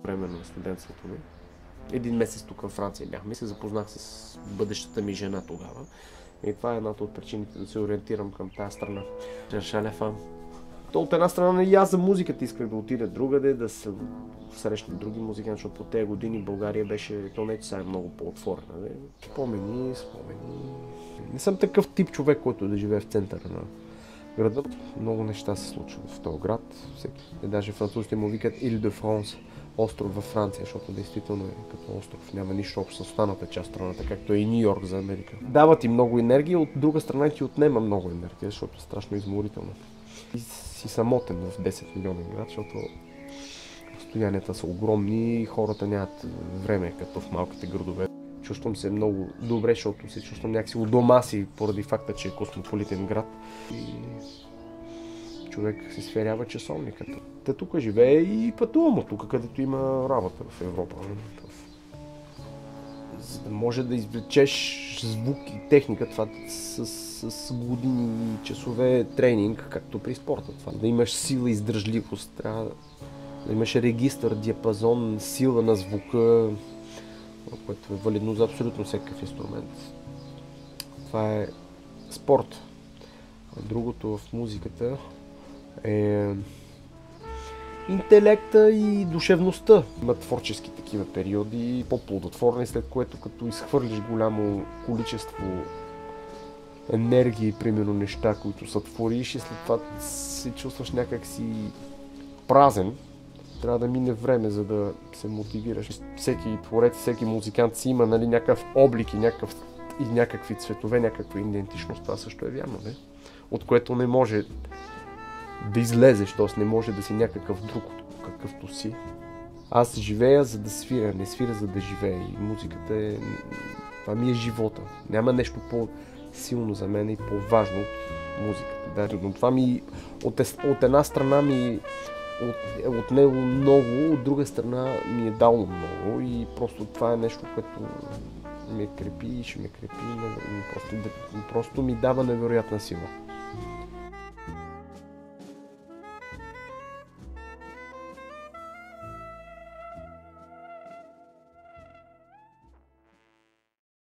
Време на студентството ми. Един месец тук в Франция бяхме и се запознах с бъдещата ми жена тогава. И това е едната от причините да се ориентирам към тази страна. Шалефам. То от една страна и аз за музиката исках да отида другаде, да се срещна други музиканти, защото по тези години България беше, то не че сега е много по-отворена. Спомени. Не съм такъв тип човек, който да живее в центъра на града. Много неща се случват в този град. Даже французите му викат Ile de France, остров във Франция, защото действително е като остров. Няма нищо общо с останалата част страната, както е и Ню Йорк за Америка. Дава ти много енергия, от друга страна ти отнема много енергия, защото е страшно изморително. И си самотен в 10 милионен град, защото разстоянията са огромни и хората нямат време, като в малките градове. Чувствам се много добре, защото се чувствам някакси у дома си, поради факта, че е космополитен град. И човек се сверява часовника. Те тук живее и пътувам от тук, където има работа в Европа. За да може да извлечеш звук и техника, това с години и часове тренинг, както при спорта. Това. Да имаш сила и издържливост, трябва да имаш регистър, диапазон, сила на звука, което е валидно за абсолютно всякакъв инструмент. Това е спорт. А другото в музиката е интелекта и душевността. Има творчески такива периоди, по-плодотворни, след което като изхвърлиш голямо количество енергия и примерно неща, които сътвориш и след това се чувстваш някакси празен. Трябва да мине време, за да се мотивираш. Всеки творец, всеки музикант си има някакъв облик и някакви цветове, някаква идентичност. Това също е вярно, не? От което не може да излезеш, т.е. не може да си някакъв друг, какъвто си. Аз живея за да свиря, не свиря за да живея. И музиката е... Това ми е живота. Няма нещо по-силно за мен и по-важно от музиката. Даже, но това ми... От една страна ми от него много, от друга страна ми е дало много и просто това е нещо, което ме крепи и ще ме крепи. Просто ми дава невероятна сила.